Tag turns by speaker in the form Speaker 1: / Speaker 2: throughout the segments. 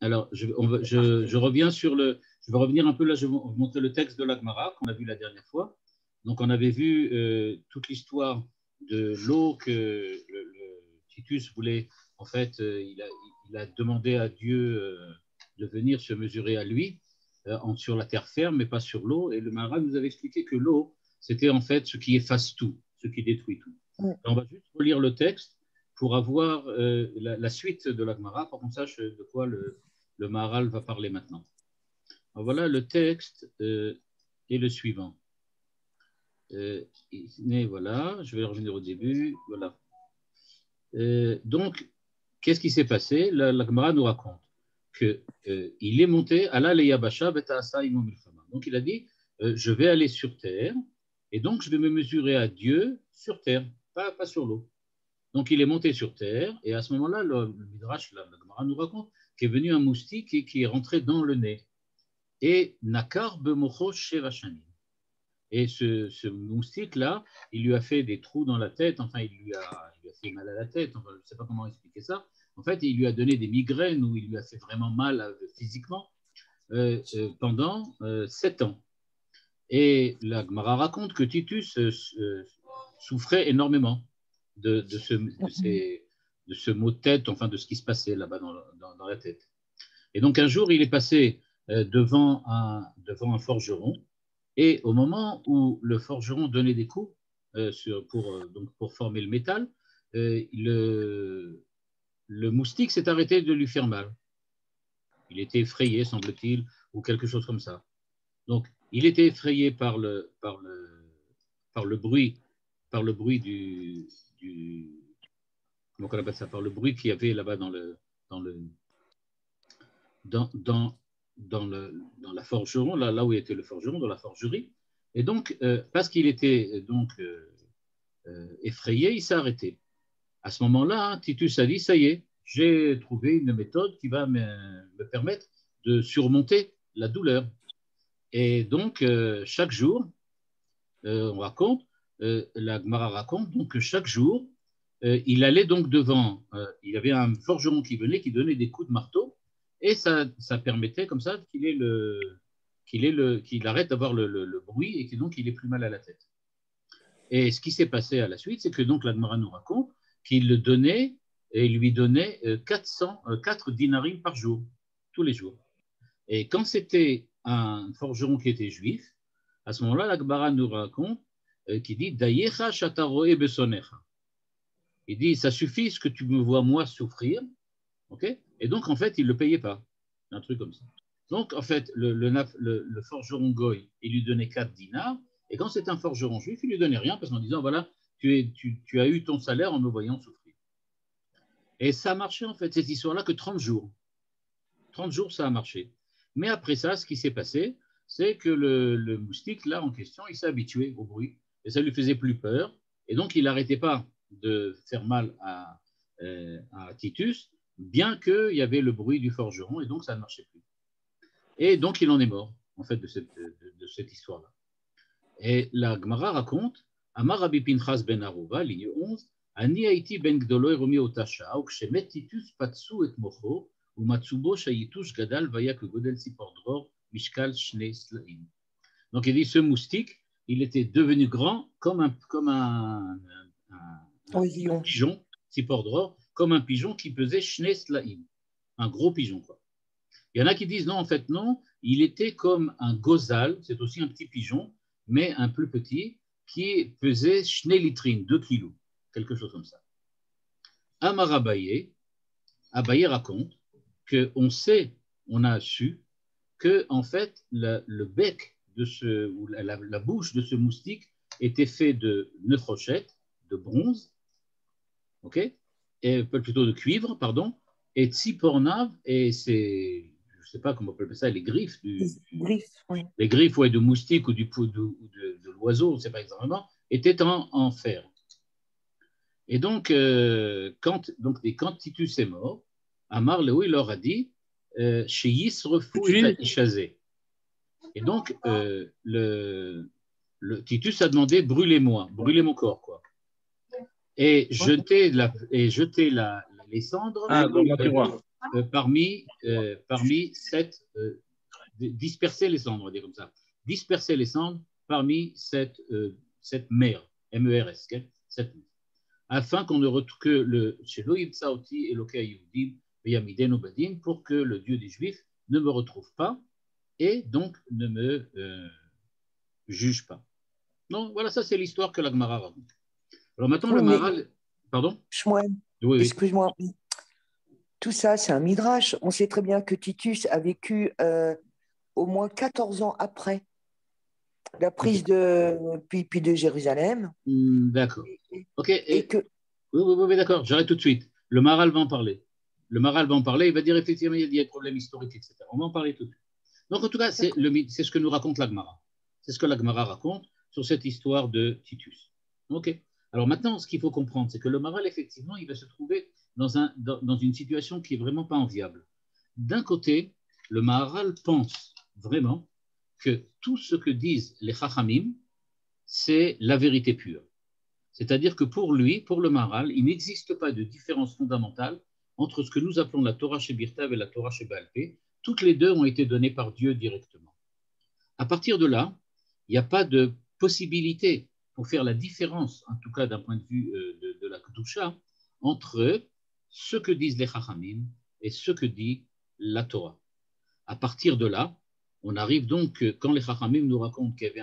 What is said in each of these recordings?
Speaker 1: Alors, je reviens sur le. Je vais revenir un peu là, je vais vous montrer le texte de l'Agmara qu'on a vu la dernière fois. Donc, on avait vu toute l'histoire de l'eau que Titus voulait. En fait, il a demandé à Dieu de venir se mesurer à lui sur la terre ferme, mais pas sur l'eau. Et le Maharal nous avait expliqué que l'eau, c'était en fait ce qui efface tout, ce qui détruit tout. Ouais. On va juste relire le texte pour avoir la suite de l'Agmara, pour qu'on sache de quoi le Maharal va parler maintenant. Alors voilà, le texte est le suivant. Voilà, je vais revenir au début. Voilà. Donc, qu'est-ce qui s'est passé? La Gemara nous raconte qu'il est monté à la Leyabasha Betaasa Imo Milchama. Donc, il a dit je vais aller sur terre et donc je vais me mesurer à Dieu sur terre, pas sur l'eau. Donc, il est monté sur terre et à ce moment-là, le Midrash, la Gemara nous raconte qu'est venu un moustique et qui est rentré dans le nez. Et Nakar Bemocho Shevashanim. Et ce moustique-là, il lui a fait des trous dans la tête, enfin, il lui a fait mal à la tête, enfin, je ne sais pas comment expliquer ça. En fait, il lui a donné des migraines ou il lui a fait vraiment mal physiquement pendant 7 ans. Et la Gemara raconte que Titus souffrait énormément de ce mot de tête, enfin, de ce qui se passait là-bas dans la tête. Et donc, un jour, il est passé devant un forgeron. Et au moment où le forgeron donnait des coups pour former le métal, le moustique s'est arrêté de lui faire mal. Il était effrayé, semble-t-il, ou quelque chose comme ça. Donc, il était effrayé par le bruit comment on appelle ça, par le bruit qu'il y avait là-bas dans la forgeron, là où était le forgeron, dans la forgerie. Et donc, parce qu'il était effrayé, il s'est arrêté. À ce moment-là, Titus a dit, ça y est, j'ai trouvé une méthode qui va me permettre de surmonter la douleur. Et donc, chaque jour, on raconte, la Gemara raconte, donc que chaque jour, il allait donc devant, il y avait un forgeron qui venait, qui donnait des coups de marteau, et ça permettait comme ça qu'il arrête d'avoir le bruit et que donc il ait plus mal à la tête. Et ce qui s'est passé à la suite, c'est que donc la Gemara nous raconte qu'il le donnait et il lui donnait 4 dinarim par jour, tous les jours. Et quand c'était un forgeron qui était juif, à ce moment-là, la Gemara nous raconte qu'il dit Dayecha shataroe besonecha. Il dit ça suffit ce que tu me vois moi souffrir. Okay, et donc, en fait, il ne le payait pas. Un truc comme ça. Donc, en fait, le forgeron goy, il lui donnait 4 dinars. Et quand c'est un forgeron juif, il ne lui donnait rien parce qu'en disant, voilà, tu as eu ton salaire en me voyant souffrir. Et ça a marché, en fait, cette histoire-là, que 30 jours. 30 jours, ça a marché. Mais après ça, ce qui s'est passé, c'est que le moustique, là, en question, il s'est habitué au bruit. Et ça lui faisait plus peur. Et donc, il n'arrêtait pas de faire mal à Titus, bien qu'il y avait le bruit du forgeron, et donc ça ne marchait plus. Et donc il en est mort, en fait, de cette histoire-là. Et la Gemara raconte, Amar Rabbi Pinchas ben Aruva, ligne 11, Ani haiti ben gdoloi romi otasha, ukshemet Titus patsu et mocho, ou matsubo shayitush gadal vaya que godel sipordror, mishkal shne slaim. Donc il dit, ce moustique, il était devenu grand comme un pigeon, sipordror, comme un pigeon qui pesait shne slaim, un gros pigeon, quoi. Il y en a qui disent non, en fait, non, il était comme un gozal, c'est aussi un petit pigeon, mais un plus petit, qui pesait shne litrine, 2 kilos, quelque chose comme ça. Amar Abaye raconte on a su que, en fait, le bec ou la bouche de ce moustique était fait de nefrochette, de bronze, ok, et plutôt de cuivre, pardon, et tsipornav, et c'est, je ne sais pas comment on peut appeler ça, les griffes
Speaker 2: oui.
Speaker 1: Les griffes de moustique ou de l'oiseau, on ne sait pas exactement, étaient en fer. Et donc, quand Titus est mort, Amar Léo, il leur a dit chez Yisrefou et Ishazé. Et donc, Titus a demandé brûlez mon corps, quoi. Et jeter les cendres.
Speaker 3: Dans le tiroir.
Speaker 1: parmi 7, disperser les cendres, on va dire comme ça. Disperser les cendres parmi cette mer, M-E-R-S, cette mer, afin qu'on ne retrouve que le Shelo Yimtsaoti Elokei Yehudim Veyamidenu Badin, pour que le Dieu des Juifs ne me retrouve pas et donc ne me juge pas. Donc voilà, ça c'est l'histoire que la Gemara raconte. Alors maintenant, le Maharal. Pardon?
Speaker 2: Shmuel,
Speaker 1: oui.
Speaker 2: Excuse-moi. Tout ça, c'est un midrash. On sait très bien que Titus a vécu au moins 14 ans après la prise puis de Jérusalem.
Speaker 1: D'accord. Ok.
Speaker 2: Et que...
Speaker 1: Oui, d'accord, j'arrête tout de suite. Le Maharal va en parler. Le Maharal va en parler, il va dire effectivement il y a des problèmes historiques, etc. On va en parler tout de suite. Donc en tout cas, c'est ce que nous raconte la Gemara. C'est ce que la Gemara raconte sur cette histoire de Titus. Ok. Alors maintenant, ce qu'il faut comprendre, c'est que le Maharal, effectivement, il va se trouver dans une situation qui est vraiment pas enviable. D'un côté, le Maharal pense vraiment que tout ce que disent les Chachamim, c'est la vérité pure. C'est-à-dire que pour lui, pour le Maharal, il n'existe pas de différence fondamentale entre ce que nous appelons la Torah Shebirtav et la Torah Shebalpé. Toutes les deux ont été données par Dieu directement. À partir de là, il n'y a pas de possibilité pour faire la différence, en tout cas d'un point de vue de la Kedusha, entre ce que disent les Chachamim et ce que dit la Torah. À partir de là, on arrive donc, quand les Chachamim nous racontent qu'il y avait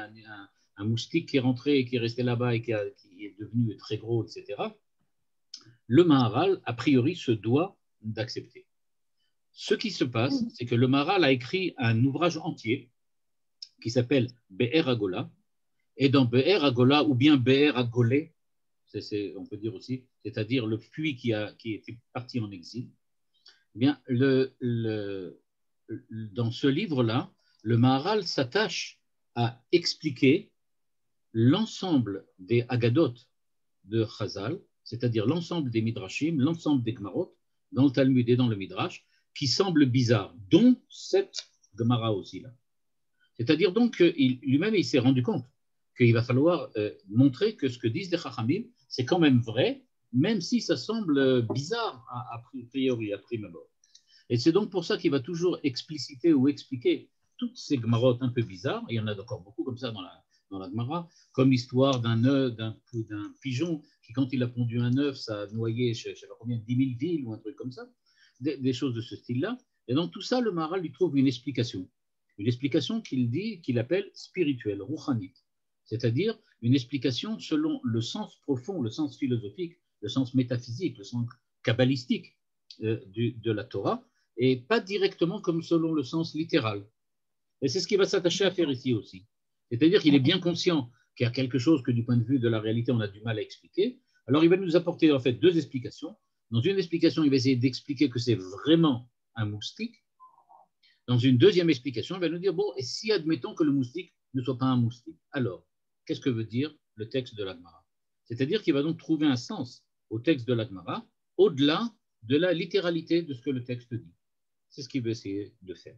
Speaker 1: un moustique qui est rentré et qui est resté là-bas et qui est devenu très gros, etc., le Maharal, a priori, se doit d'accepter. Ce qui se passe, c'est que le Maharal a écrit un ouvrage entier qui s'appelle Be'er Agola, et dans Be'er Agola, ou bien Be'er Agolé, on peut dire aussi, c'est-à-dire le puits qui était parti en exil, eh bien, dans ce livre-là, le Maharal s'attache à expliquer l'ensemble des Agadot de Chazal, c'est-à-dire l'ensemble des Midrashim, l'ensemble des Gemarot, dans le Talmud et dans le Midrash, qui semblent bizarres, dont cette Gemara aussi là. C'est-à-dire donc qu'il lui-même il s'est rendu compte qu'il va falloir montrer que ce que disent les Chachamim, c'est quand même vrai, même si ça semble bizarre a priori, à prime abord. Et c'est donc pour ça qu'il va toujours expliciter ou expliquer toutes ces Gemarot un peu bizarres, et il y en a encore beaucoup comme ça dans la Gemara, comme l'histoire d'un pigeon qui, quand il a pondu un œuf, ça a noyé, je ne sais pas combien, 10 000 villes ou un truc comme ça, des choses de ce style-là. Et donc tout ça, le Maharal lui trouve une explication qu'il appelle spirituelle, rouchanite, c'est-à-dire une explication selon le sens profond, le sens philosophique, le sens métaphysique, le sens kabbalistique de la Torah, et pas directement comme selon le sens littéral. Et c'est ce qu'il va s'attacher à faire ici aussi. C'est-à-dire qu'il est bien conscient qu'il y a quelque chose que du point de vue de la réalité, on a du mal à expliquer. Alors il va nous apporter en fait deux explications. Dans une explication, il va essayer d'expliquer que c'est vraiment un moustique. Dans une deuxième explication, il va nous dire, bon, et si admettons que le moustique ne soit pas un moustique, alors, qu'est-ce que veut dire le texte de la Gemara? C'est-à-dire qu'il va donc trouver un sens au texte de la Gemara, au-delà de la littéralité de ce que le texte dit. C'est ce qu'il veut essayer de faire.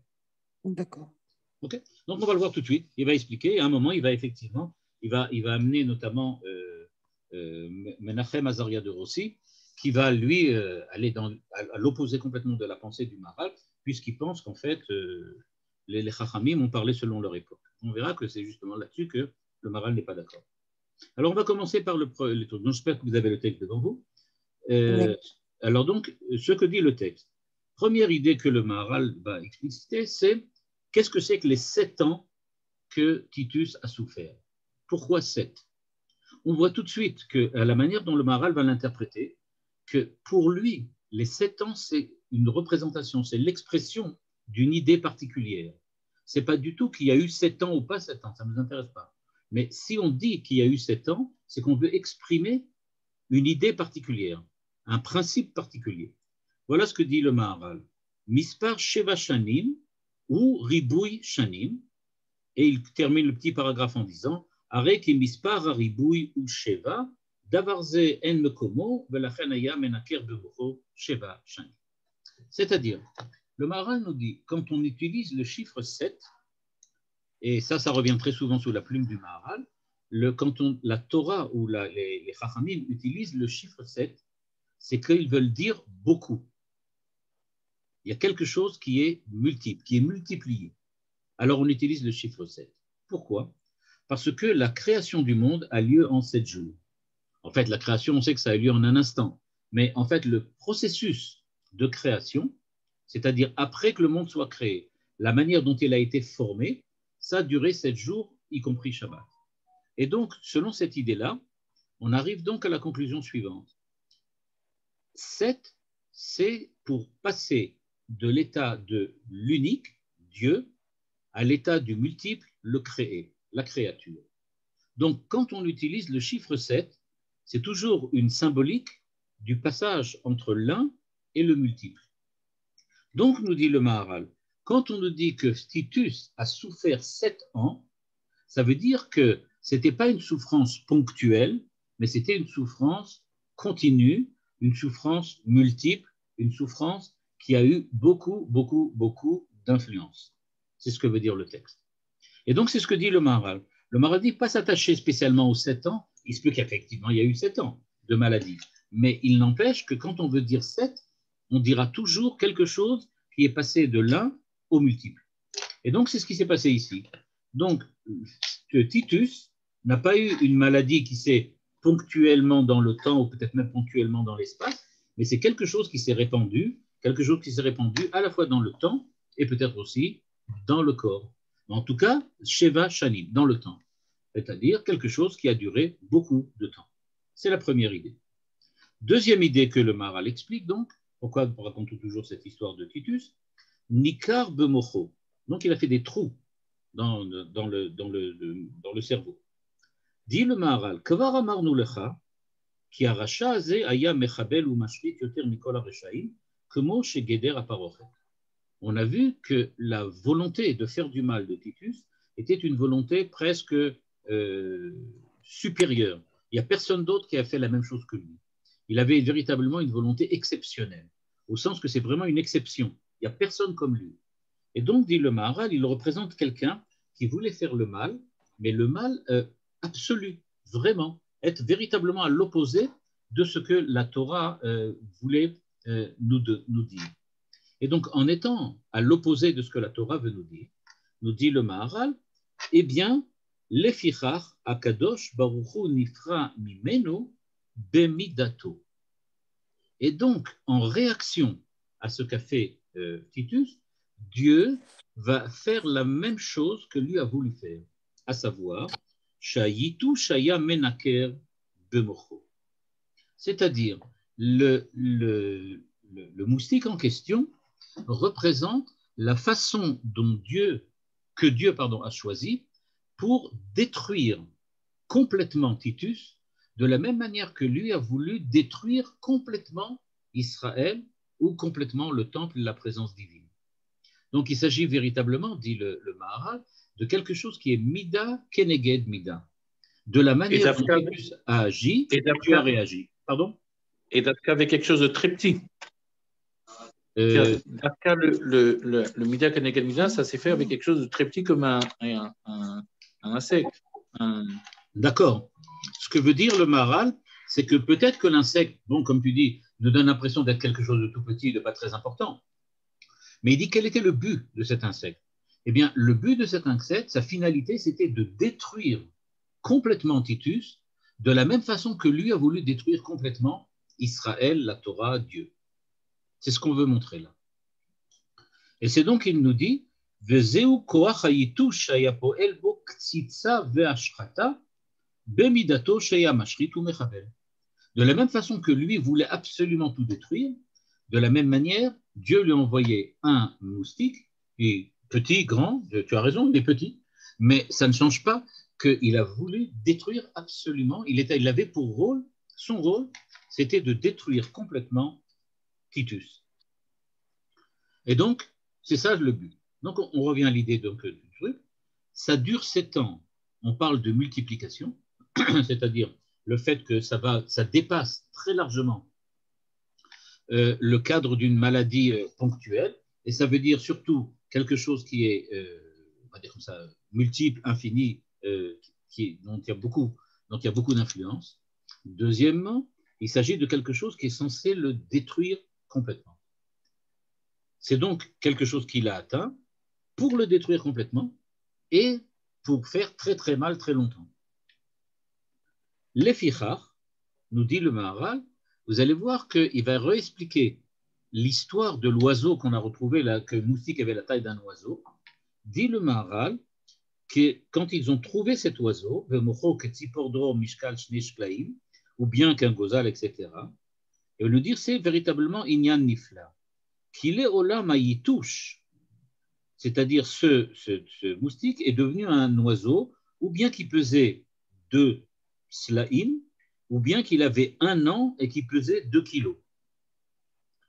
Speaker 2: D'accord.
Speaker 1: Okay. Donc on va le voir tout de suite. Il va expliquer. Et à un moment, il va effectivement, il va amener notamment Menachem Azaria de Rossi, qui va lui aller à l'opposé complètement de la pensée du Maharal, puisqu'il pense qu'en fait les Chachamim ont parlé selon leur époque. On verra que c'est justement là-dessus que le Maharal n'est pas d'accord. Alors on va commencer par les trucs. Donc j'espère que vous avez le texte devant vous. Oui. Alors donc, ce que dit le texte. Première idée que le Maharal va expliciter, c'est qu'est-ce que c'est que les 7 ans que Titus a souffert? Pourquoi 7? On voit tout de suite que, à la manière dont le Maharal va l'interpréter, que pour lui, les 7 ans, c'est une représentation, c'est l'expression d'une idée particulière. Ce n'est pas du tout qu'il y a eu 7 ans ou pas 7 ans, ça ne nous intéresse pas. Mais si on dit qu'il y a eu 7 ans, c'est qu'on veut exprimer une idée particulière, un principe particulier. Voilà ce que dit le Maharal. Mispar Sheva Shanim, ou Ribouy Shanim, et il termine le petit paragraphe en disant Arek mispar Ribouy ou Sheva, davarze en mekomo, velachen aya menaker berucho Sheva Shanim. C'est-à-dire, le Maharal nous dit, quand on utilise le chiffre 7, et ça revient très souvent sous la plume du Maharal, quand la Torah ou les Chachamim utilisent le chiffre 7, c'est qu'ils veulent dire beaucoup. Il y a quelque chose qui est multiple, qui est multiplié. Alors on utilise le chiffre 7. Pourquoi? Parce que la création du monde a lieu en 7 jours. En fait, la création, on sait que ça a lieu en un instant. Mais en fait, le processus de création, c'est-à-dire après que le monde soit créé, la manière dont il a été formé, ça a duré 7 jours, y compris Shabbat. Et donc, selon cette idée-là, on arrive donc à la conclusion suivante. 7, c'est pour passer de l'état de l'unique, Dieu, à l'état du multiple, le créé, la créature. Donc, quand on utilise le chiffre 7, c'est toujours une symbolique du passage entre l'un et le multiple. Donc, nous dit le Maharal, quand on nous dit que Titus a souffert 7 ans, ça veut dire que ce n'était pas une souffrance ponctuelle, mais c'était une souffrance continue, une souffrance multiple, une souffrance qui a eu beaucoup, beaucoup, beaucoup d'influence. C'est ce que veut dire le texte. Et donc, c'est ce que dit le Maharal. Le Maharal dit pas s'attacher spécialement aux 7 ans. Il se peut qu'effectivement, il y a eu 7 ans de maladie. Mais il n'empêche que quand on veut dire 7, on dira toujours quelque chose qui est passé de l'un au multiple. Et donc, c'est ce qui s'est passé ici. Donc, Titus n'a pas eu une maladie qui s'est ponctuellement dans le temps ou peut-être même ponctuellement dans l'espace, mais c'est quelque chose qui s'est répandu à la fois dans le temps et peut-être aussi dans le corps. En tout cas, Sheva Shanim, dans le temps, c'est-à-dire quelque chose qui a duré beaucoup de temps. C'est la première idée. Deuxième idée que le Maharal explique donc, pourquoi raconte toujours cette histoire de Titus, Nikar Bemocho. Donc il a fait des trous dans le cerveau. Dit le Maharal, Kvar amarnu lecha, ki arasha haze aya mechabel ou mashrit yoter mikol hareshaim, kemo shegeder aparochet. On a vu que la volonté de faire du mal de Titus était une volonté presque supérieure. Il n'y a personne d'autre qui a fait la même chose que lui. Il avait véritablement une volonté exceptionnelle, au sens que c'est vraiment une exception. Il n'y a personne comme lui. Et donc, dit le Maharal, il représente quelqu'un qui voulait faire le mal, mais le mal absolu, vraiment, être véritablement à l'opposé de ce que la Torah voulait nous dire. Et donc, en étant à l'opposé de ce que la Torah veut nous dit le Maharal, eh bien, Lefichach Akadosh Baruchu Nifra Mimenu Bemidato. Et donc, en réaction à ce qu'a fait Titus, Dieu va faire la même chose que lui a voulu faire, à savoir, Shayitu Shaya Menaker Bemocho. C'est-à-dire, le moustique en question représente la façon dont Dieu a choisi pour détruire complètement Titus, de la même manière que lui a voulu détruire complètement Israël ou complètement le temple et la présence divine. Donc il s'agit véritablement, dit le Maharal, de quelque chose qui est Mida Keneged Mida. De la manière dont Titus a agi, Dieu a réagi. Pardon?
Speaker 3: Et Dafka avait quelque chose de très petit. Dafka, le Mida Keneged Mida, ça s'est fait avec quelque chose de très petit comme un insecte.
Speaker 1: D'accord. Ce que veut dire le Maharal, c'est que peut-être que l'insecte, bon, comme tu dis, nous donne l'impression d'être quelque chose de tout petit, de pas très important. Mais il dit quel était le but de cet insecte? Eh bien, le but de cet insecte, sa finalité, c'était de détruire complètement Titus, de la même façon que lui a voulu détruire complètement Israël, la Torah, Dieu. C'est ce qu'on veut montrer là. Et c'est donc qu'il nous dit Vezeu koach hayitu shaya poel bo ktsitsa ve'ashrata bemidato shaya mashrit ou mechabel. De la même façon que lui voulait absolument tout détruire, de la même manière, Dieu lui a envoyé un moustique, et petit, grand, tu as raison, il est petit, mais ça ne change pas qu'il a voulu détruire absolument, il avait pour rôle, son rôle, c'était de détruire complètement Titus. Et donc, c'est ça le but. Donc, on revient à l'idée du truc. Ça dure 7 ans. On parle de multiplication, c'est-à-dire le fait que ça dépasse très largement le cadre d'une maladie ponctuelle, et ça veut dire surtout quelque chose qui est, on va dire comme ça, multiple, infini, dont il y a beaucoup d'influence. Deuxièmement, il s'agit de quelque chose qui est censé le détruire complètement. C'est donc quelque chose qu'il a atteint pour le détruire complètement et pour faire très très mal très longtemps. Lefichar, nous dit le Maharal, vous allez voir qu'il va réexpliquer l'histoire de l'oiseau qu'on a retrouvé là, que moustique avait la taille d'un oiseau. Dit le Maharal que quand ils ont trouvé cet oiseau, ou bien qu'un gozal, etc., et on nous dire c'est véritablement Inyan Nifla, qu'il est Olam Ayitouche, c'est-à-dire ce moustique est devenu un oiseau, ou bien qu'il pesait 2 slaim, ou bien qu'il avait 1 an et qu'il pesait 2 kilos.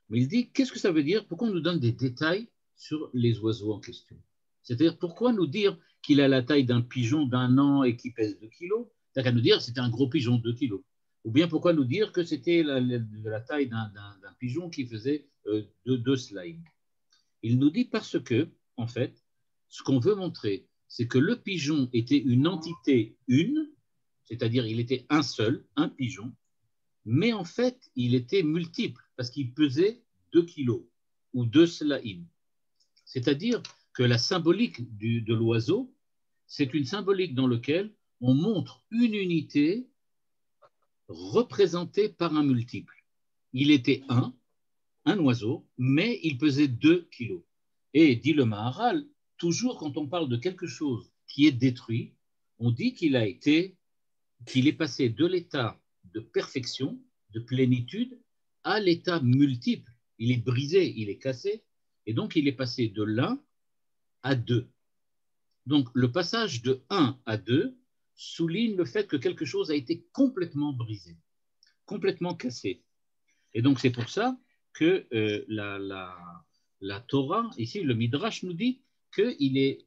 Speaker 1: Mais il dit, qu'est-ce que ça veut dire? Pourquoi on nous donne des détails sur les oiseaux en question? C'est-à-dire, pourquoi nous dire qu'il a la taille d'un pigeon d'1 an et qui pèse 2 kilos? C'est-à-dire qu'à nous dire que c'était un gros pigeon de 2 kilos. Ou bien pourquoi nous dire que c'était la taille d'un pigeon qui faisait 2 slimes? Il nous dit parce que, en fait, ce qu'on veut montrer, c'est que le pigeon était une entité une, c'est-à-dire il était un seul, un pigeon, mais en fait, il était multiple parce qu'il pesait 2 kilos ou 2 slaim. C'est-à-dire que la symbolique de l'oiseau, c'est une symbolique dans laquelle on montre une unité représentée par un multiple. Il était un oiseau, mais il pesait 2 kilos. Et dit le Maharal, toujours quand on parle de quelque chose qui est détruit, on dit qu'il est passé de l'état de perfection, de plénitude, à l'état multiple. Il est brisé, il est cassé, et donc il est passé de l'1 à 2. Donc le passage de 1 à 2 souligne le fait que quelque chose a été complètement brisé, complètement cassé. Et donc c'est pour ça que la Torah, ici le Midrash nous dit qu'il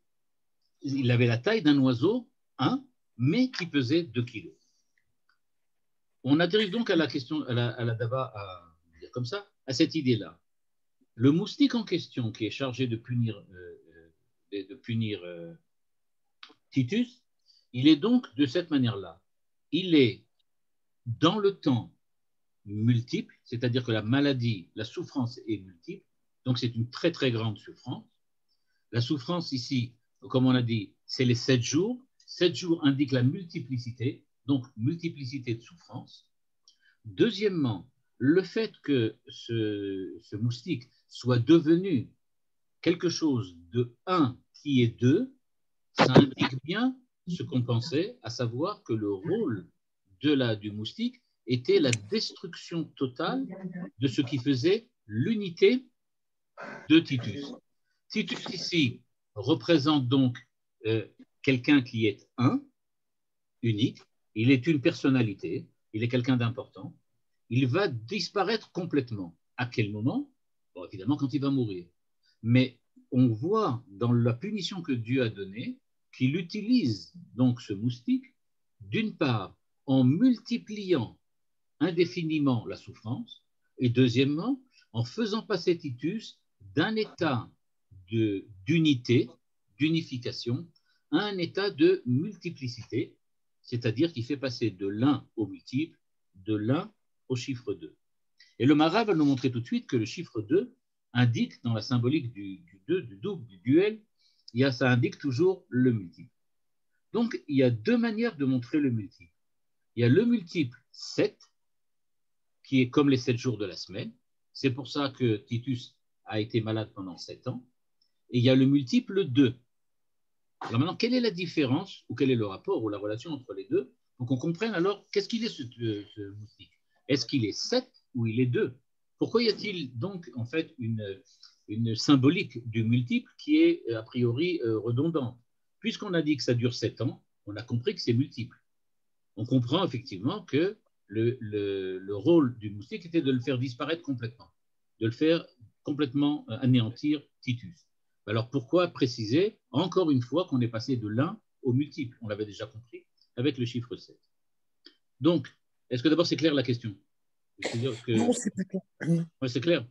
Speaker 1: avait la taille d'un oiseau, mais qui pesait 2 kilos. On dérive donc à la question, à la dava, dire comme ça, à cette idée-là. Le moustique en question qui est chargé de punir Titus, il est donc de cette manière-là. Il est dans le temps multiple, c'est-à-dire que la maladie, la souffrance est multiple, donc c'est une très très grande souffrance. La souffrance ici, comme on a dit, c'est les 7 jours. 7 jours indiquent la multiplicité, donc multiplicité de souffrance. Deuxièmement, le fait que ce moustique soit devenu quelque chose de 1 qui est 2, ça indique bien ce qu'on pensait, à savoir que le rôle du moustique était la destruction totale de ce qui faisait l'unité de Titus. Titus ici représente donc quelqu'un qui est unique, il est une personnalité, il est quelqu'un d'important, il va disparaître complètement. À quel moment? Bon, évidemment quand il va mourir. Mais on voit dans la punition que Dieu a donnée qu'il utilise donc ce moustique, d'une part, en multipliant indéfiniment la souffrance, et deuxièmement, en faisant passer Titus d'un état d'unité, d'unification, à un état de multiplicité, c'est-à-dire qu'il fait passer de l'1 au multiple, de l'1 au chiffre 2. Et le Maharal va nous montrer tout de suite que le chiffre 2 indique, dans la symbolique du 2, du double, du duel, ça indique toujours le multiple. Donc, il y a 2 manières de montrer le multiple. Il y a le multiple 7, qui est comme les 7 jours de la semaine. C'est pour ça que Titus a été malade pendant 7 ans. Et il y a le multiple 2. Alors maintenant, quelle est la différence, ou quel est le rapport, ou la relation entre les deux, pour qu'on comprenne alors qu'est-ce qu'il est ce moustique? Est-ce qu'il est 7 ou il est 2? Pourquoi y a-t-il donc en fait une symbolique du multiple qui est a priori redondante? Puisqu'on a dit que ça dure 7 ans, on a compris que c'est multiple. On comprend effectivement que le rôle du moustique était de le faire disparaître complètement, de le faire complètement anéantir Titus. Alors pourquoi préciser encore une fois qu'on est passé de l'1 au multiple? On l'avait déjà compris avec le chiffre 7. Donc, est-ce que d'abord c'est clair la question?
Speaker 2: Non, c'est pas clair.
Speaker 1: Oui, c'est clair.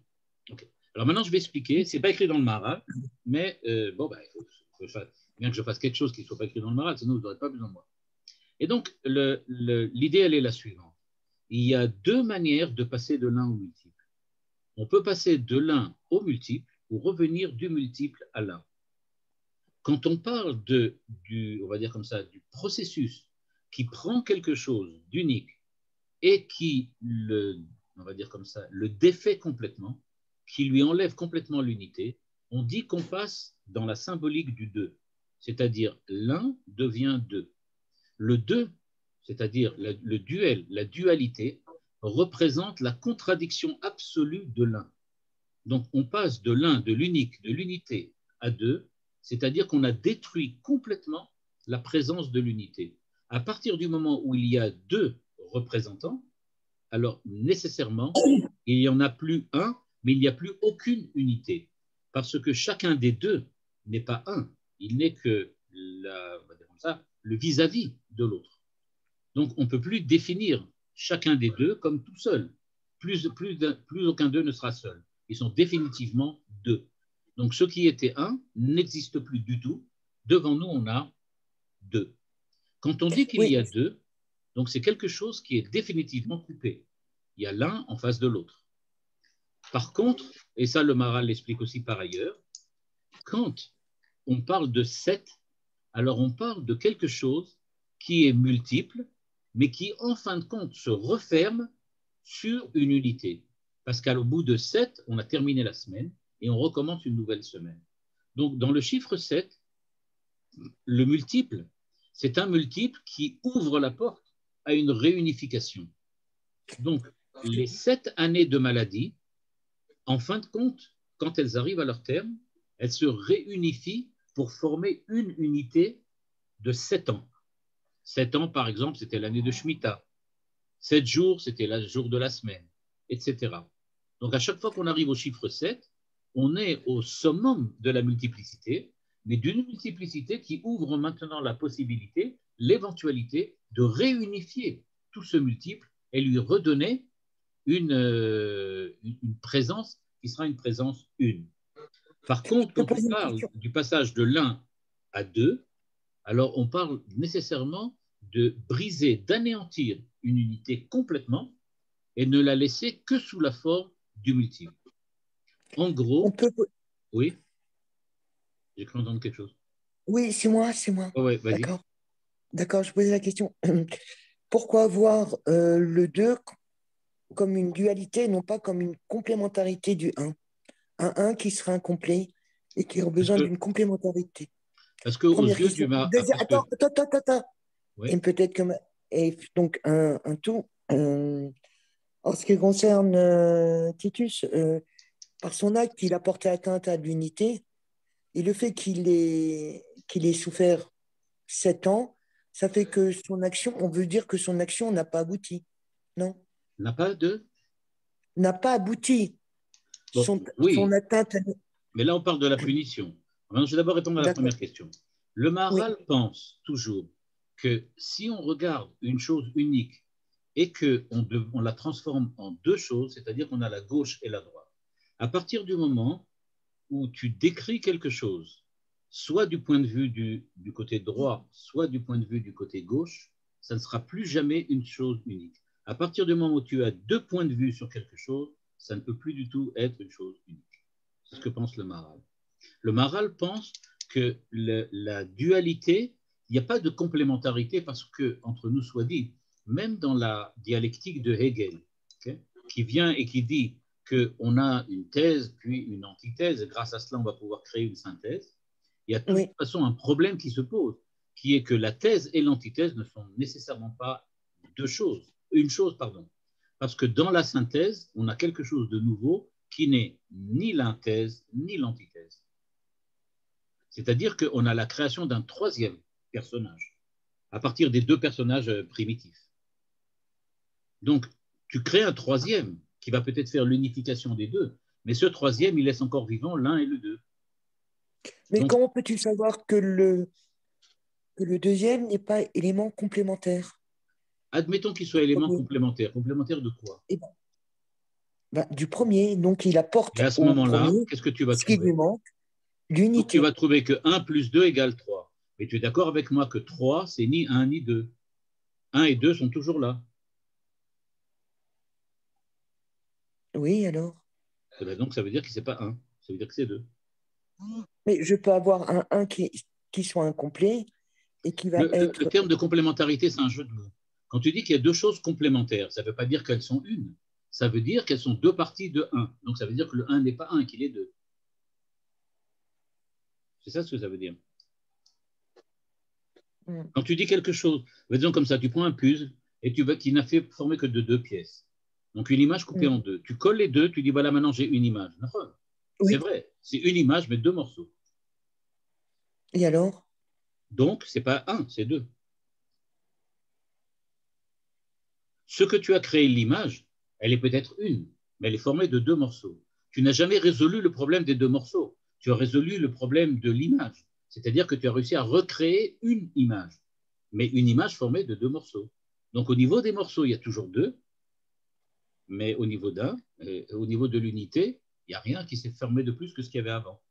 Speaker 1: Okay. Alors maintenant, je vais expliquer. Ce n'est pas écrit dans le Maharal, mais il faut bien que je fasse quelque chose qui ne soit pas écrit dans le Maharal, sinon vous n'aurez pas besoin de moi. Et donc, l'idée, elle est la suivante. Il y a 2 manières de passer de l'1 au multiple. On peut passer de l'1 au multiple ou revenir du multiple à l'un. Quand on parle on va dire comme ça, du processus qui prend quelque chose d'unique et qui on va dire comme ça, le défait complètement, qui lui enlève complètement l'unité, on dit qu'on passe dans la symbolique du deux, c'est-à-dire l'un devient deux. Le deux, c'est-à-dire le duel, la dualité, représente la contradiction absolue de l'un. Donc on passe de l'un, de l'unique, de l'unité à deux, c'est-à-dire qu'on a détruit complètement la présence de l'unité. À partir du moment où il y a deux représentants, alors nécessairement, il n'y en a plus un, mais il n'y a plus aucune unité, parce que chacun des deux n'est pas un, il n'est que on va dire comme ça, le vis-à-vis de l'autre. Donc on ne peut plus définir chacun des deux comme tout seul. Plus aucun d'eux ne sera seul. Ils sont définitivement deux. Donc ce qui était un n'existe plus du tout. Devant nous, on a deux. Quand on dit qu'il y a deux, donc c'est quelque chose qui est définitivement coupé. Il y a l'un en face de l'autre. Par contre, et ça le Maharal l'explique aussi par ailleurs, quand on parle de sept, alors on parle de quelque chose qui est multiple, mais qui en fin de compte se referme sur une unité. Parce qu'au bout de 7, on a terminé la semaine et on recommence une nouvelle semaine. Donc dans le chiffre 7, le multiple, c'est un multiple qui ouvre la porte à une réunification. Donc les 7 années de maladie, en fin de compte, quand elles arrivent à leur terme, elles se réunifient pour former une unité de 7 ans. 7 ans, par exemple, c'était l'année de Shemitah. 7 jours, c'était le jour de la semaine, etc. Donc, à chaque fois qu'on arrive au chiffre 7, on est au summum de la multiplicité, mais d'une multiplicité qui ouvre maintenant la possibilité, l'éventualité de réunifier tout ce multiple et lui redonner une présence qui sera une présence une. Par contre, quand on parle du passage de l'un à deux, alors on parle nécessairement de briser, d'anéantir une unité complètement et ne la laisser que sous la forme du multiple. En gros, oui, j'ai cru entendre quelque chose.
Speaker 2: Oui, c'est moi.
Speaker 1: Oh ouais, vas-y.
Speaker 2: D'accord, je posais la question. Pourquoi voir le 2 comme une dualité et non pas comme une complémentarité du 1? Un 1 qui serait incomplet et qui aurait besoin d'une complémentarité.
Speaker 1: Parce qu'aux yeux du
Speaker 2: Attends.
Speaker 1: Oui.
Speaker 2: Et peut-être que. Et donc, un tout. En ce qui concerne Titus, par son acte, il a porté atteinte à l'unité. Et le fait qu'il ait souffert 7 ans, ça fait que son action, on veut dire que son action n'a pas abouti. Non?
Speaker 1: N'a pas de?
Speaker 2: N'a pas abouti.
Speaker 1: Bon, oui.
Speaker 2: Son atteinte.
Speaker 1: Mais là, on parle de la punition. Alors, je vais d'abord répondre à la première question. Le Maharal pense toujours que si on regarde une chose unique et qu'on la transforme en deux choses, c'est-à-dire qu'on a la gauche et la droite, à partir du moment où tu décris quelque chose, soit du point de vue du côté droit, soit du point de vue du côté gauche, ça ne sera plus jamais une chose unique. À partir du moment où tu as deux points de vue sur quelque chose, ça ne peut plus du tout être une chose unique. C'est ce que pense le Maharal. Le Maharal pense que la dualité, il n'y a pas de complémentarité parce que, entre nous soit dit, même dans la dialectique de Hegel, qui vient et qui dit qu'on a une thèse puis une antithèse, et grâce à cela, on va pouvoir créer une synthèse, il y a de toute façon un problème qui se pose, qui est que la thèse et l'antithèse ne sont nécessairement pas une chose, parce que dans la synthèse, on a quelque chose de nouveau qui n'est ni l'inthèse ni l'antithèse. C'est-à-dire qu'on a la création d'un troisième personnage à partir des deux personnages primitifs. Donc, tu crées un troisième qui va peut-être faire l'unification des deux, mais ce troisième, il laisse encore vivant l'un et le deux.
Speaker 2: Mais donc, comment peux-tu savoir que le deuxième n'est pas élément complémentaire?
Speaker 1: Admettons qu'il soit élément complémentaire. Complémentaire de quoi?
Speaker 2: Du premier. Donc, il apporte
Speaker 1: et à ce moment-là, qu'est-ce que tu vas trouver?
Speaker 2: Ce qui lui manque, l'unité.
Speaker 1: Donc, tu vas trouver que 1 plus 2 égale 3. Mais tu es d'accord avec moi que 3, c'est ni 1 ni 2. 1 et 2 sont toujours là.
Speaker 2: Oui, alors?
Speaker 1: Donc, ça veut dire que ce n'est pas 1. Ça veut dire que c'est 2.
Speaker 2: Mais je peux avoir un 1 qui soit incomplet et qui va être…
Speaker 1: Le terme de complémentarité, c'est un jeu de mots. Quand tu dis qu'il y a 2 choses complémentaires, ça ne veut pas dire qu'elles sont une. Ça veut dire qu'elles sont 2 parties de 1. Donc, ça veut dire que le 1 n'est pas 1, qu'il est 2. C'est ça ce que ça veut dire. Quand tu dis quelque chose, disons comme ça, tu prends un puzzle et qui n'a fait former que de 2 pièces. Donc, une image coupée en 2. Tu colles les 2, tu dis, voilà, maintenant j'ai une image. C'est vrai, c'est une image, mais 2 morceaux.
Speaker 2: Et alors?
Speaker 1: Donc, ce n'est pas 1, c'est 2. Ce que tu as créé, l'image, elle est peut-être une, mais elle est formée de 2 morceaux. Tu n'as jamais résolu le problème des 2 morceaux. Tu as résolu le problème de l'image. C'est-à-dire que tu as réussi à recréer une image, mais une image formée de 2 morceaux. Donc, au niveau des morceaux, il y a toujours 2, mais au niveau au niveau de l'unité, il n'y a rien qui s'est formé de plus que ce qu'il y avait avant.